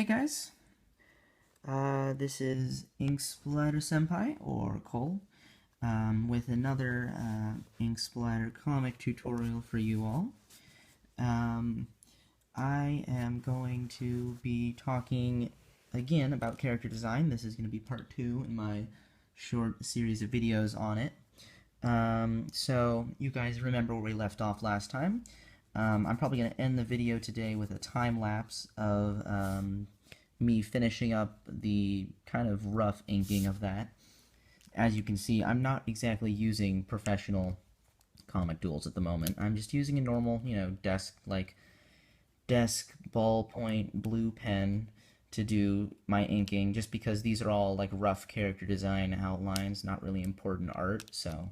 guys, this is Inksplatter Senpai, or Cole, with another Inksplatter comic tutorial for you all. I am going to be talking again about character design. This is going to be part 2 in my short series of videos on it. So you guys remember where we left off last time. I'm probably going to end the video today with a time lapse of me finishing up the kind of rough inking of that. As you can see, I'm not exactly using professional comic tools at the moment. I'm just using a normal, desk ballpoint blue pen to do my inking, just because these are all like rough character design outlines, not really important art. So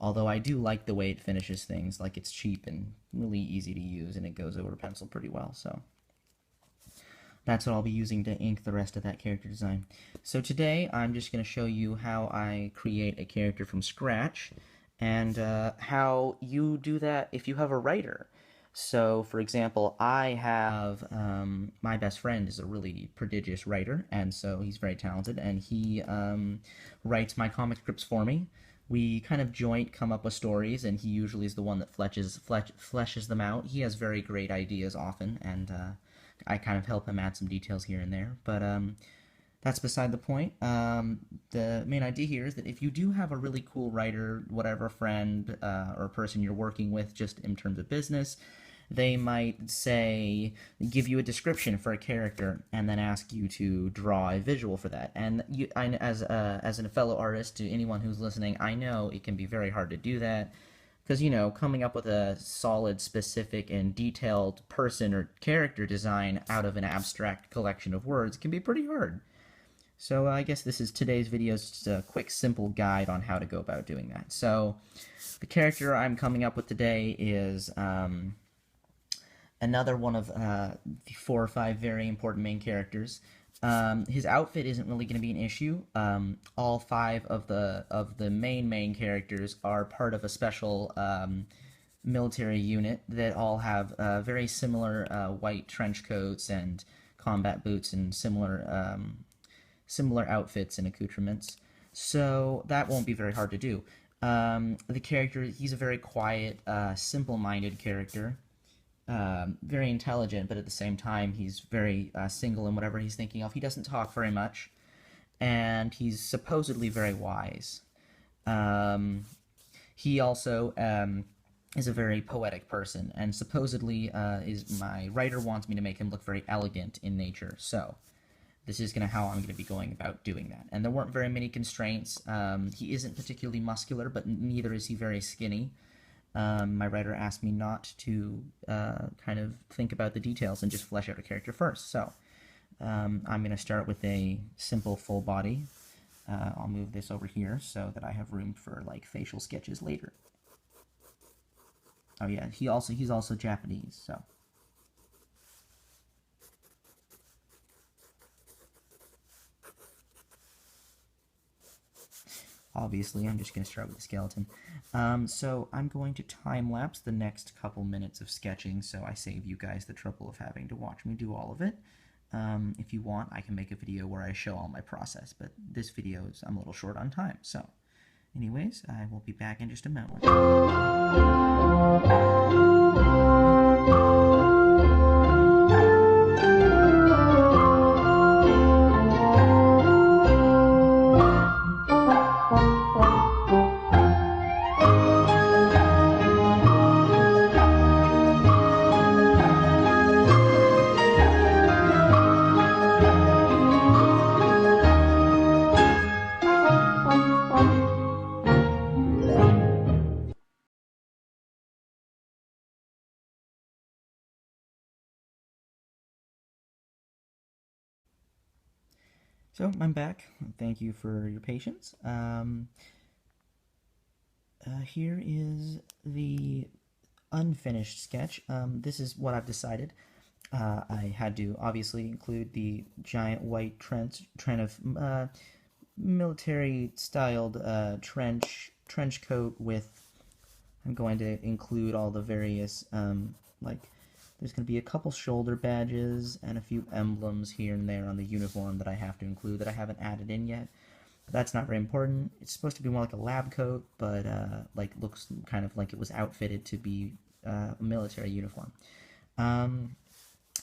although I do like the way it finishes things, like it's cheap and really easy to use, and it goes over pencil pretty well. So that's what I'll be using to ink the rest of that character design. So today I'm just going to show you how I create a character from scratch, and how you do that if you have a writer. So, for example, I have, my best friend is a really prodigious writer, and so he's very talented, and he writes my comic scripts for me. We kind of joint come up with stories, and he usually is the one that fleshes them out. He has very great ideas often, and I kind of help him add some details here and there, but that's beside the point. The main idea here is that if you do have a really cool writer, whatever friend or person you're working with just in terms of business, they might say, give you a description for a character and then ask you to draw a visual for that. And as a fellow artist, to anyone who's listening, I know it can be very hard to do that, because, coming up with a solid, specific, and detailed person or character design out of an abstract collection of words can be pretty hard. So I guess today's video is just a quick, simple guide on how to go about doing that. So the character I'm coming up with today is another one of the 4 or 5 very important main characters. His outfit isn't really going to be an issue. All 5 of the main characters are part of a special military unit that all have very similar white trench coats and combat boots and similar outfits and accoutrements. So that won't be very hard to do. The character, he's a very quiet, simple-minded character. Very intelligent, but at the same time he's very single in whatever he's thinking of. He doesn't talk very much, and he's supposedly very wise. He also is a very poetic person, and supposedly my writer wants me to make him look very elegant in nature. So this is how I'm going to be going about doing that. And there weren't very many constraints. He isn't particularly muscular, but neither is he very skinny. My writer asked me not to kind of think about the details and just flesh out a character first. So I'm going to start with a simple full body. I'll move this over here so that I have room for like facial sketches later. Oh yeah, he's also Japanese, so. Obviously, I'm just going to start with the skeleton. So I'm going to time-lapse the next couple minutes of sketching, so I save you guys the trouble of having to watch me do all of it. If you want, I can make a video where I show all my process, but this video I'm a little short on time. So, anyways, I will be back in just a moment. So I'm back. Thank you for your patience. Here is the unfinished sketch. This is what I've decided. I had to obviously include the giant white trench of military-styled trench coat with. I'm going to include all the various like There's going to be a couple shoulder badges and a few emblems here and there on the uniform that I have to include that I haven't added in yet. But that's not very important. It's supposed to be more like a lab coat, but like looks kind of like it was outfitted to be a military uniform.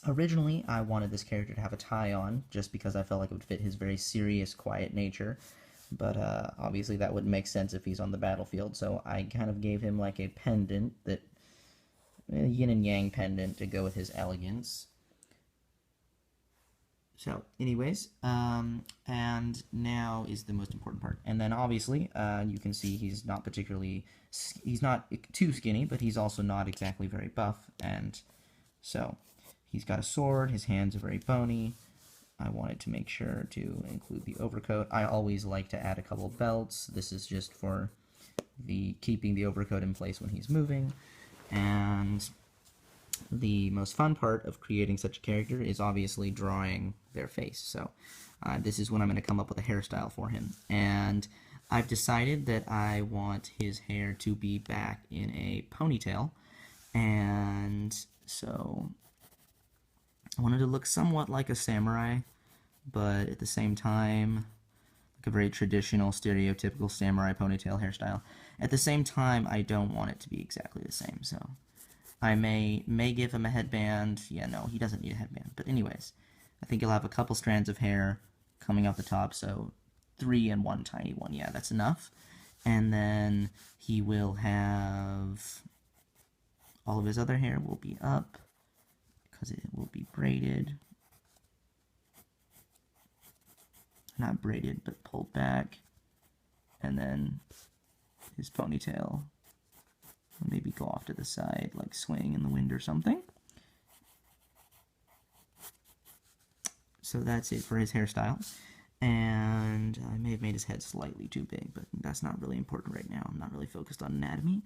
Originally, I wanted this character to have a tie on, just because I felt like it would fit his very serious, quiet nature. But obviously that wouldn't make sense if he's on the battlefield, so I kind of gave him like a pendant, that a yin and yang pendant to go with his elegance. So, anyways, and now is the most important part. And then obviously, you can see he's not too skinny, but he's also not exactly very buff, and so he's got a sword, his hands are very bony. I wanted to make sure to include the overcoat. I always like to add a couple belts. This is just for keeping the overcoat in place when he's moving. And the most fun part of creating such a character is obviously drawing their face. So this is when I'm going to come up with a hairstyle for him. And I've decided that I want his hair to be back in a ponytail. And so I wanted to look somewhat like a samurai, but at the same time, like a very traditional, stereotypical samurai ponytail hairstyle. At the same time, I don't want it to be exactly the same, so I may give him a headband. Yeah, no, he doesn't need a headband. But anyways, I think he'll have a couple strands of hair coming off the top, so 3 and 1 tiny one. Yeah, that's enough. And then he will have all of his other hair will be up, because it will be braided. Not braided, but pulled back. And then his ponytail will maybe go off to the side, like swaying in the wind or something. So that's it for his hairstyle. And I may have made his head slightly too big, but that's not really important right now. I'm not really focused on anatomy.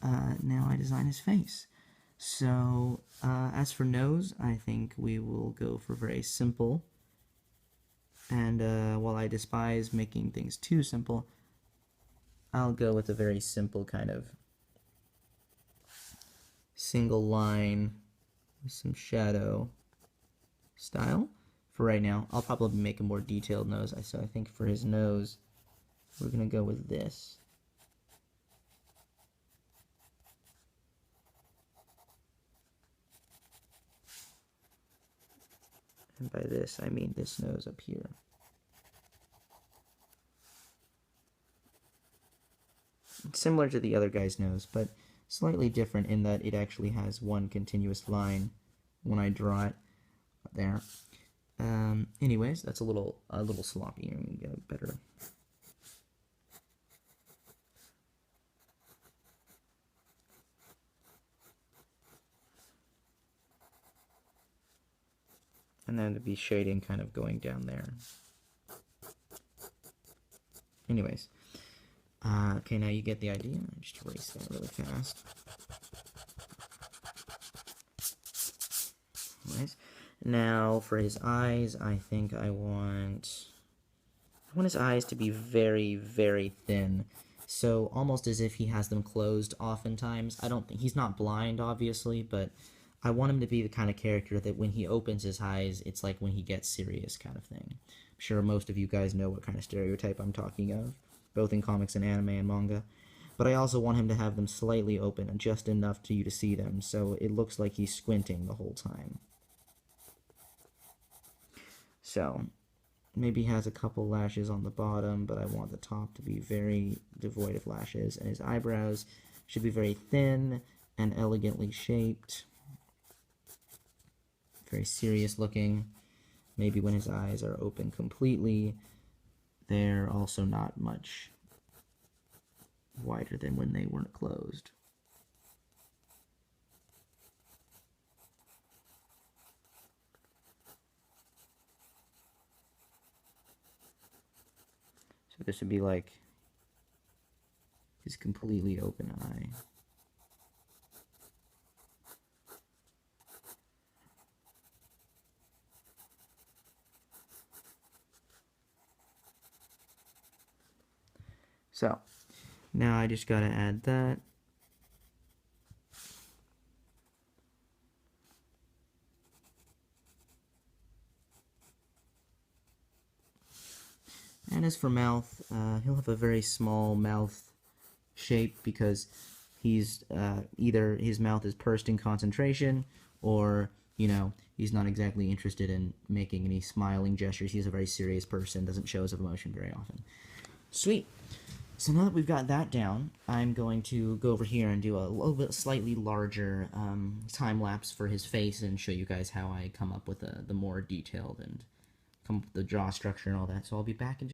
Now I design his face. So, as for nose, I think we will go for very simple. And while I despise making things too simple, I'll go with a very simple kind of single line with some shadow style. For right now, I'll probably make a more detailed nose. So I think for his nose, we're going to go with this. And by this, I mean this nose up here. It's similar to the other guy's nose, but slightly different in that it actually has one continuous line when I draw it there. Anyways, that's a little sloppy. I'm gonna get a better. And then to be shading kind of going down there. Anyways. Okay, now you get the idea. I'll just erase that really fast. Anyways. Now for his eyes, I think I want his eyes to be very, very thin. So almost as if he has them closed oftentimes. I don't think he's not blind, obviously, but I want him to be the kind of character that when he opens his eyes, it's like when he gets serious kind of thing. I'm sure most of you guys know what kind of stereotype I'm talking of, both in comics and anime and manga. But I also want him to have them slightly open, and just enough to you to see them, so it looks like he's squinting the whole time. So, maybe he has a couple lashes on the bottom, but I want the top to be very devoid of lashes, and his eyebrows should be very thin and elegantly shaped. Very serious looking. Maybe when his eyes are open completely, they're also not much wider than when they weren't closed. So this would be like his completely open eye. So, now I just gotta add that. And as for mouth, he'll have a very small mouth shape because he's either his mouth is pursed in concentration, or he's not exactly interested in making any smiling gestures. He's a very serious person, doesn't show his emotion very often. Sweet. So now that we've got that down, I'm going to go over here and do a little bit slightly larger time lapse for his face and show you guys how I come up with the more detailed and come up with the jaw structure and all that. So I'll be back in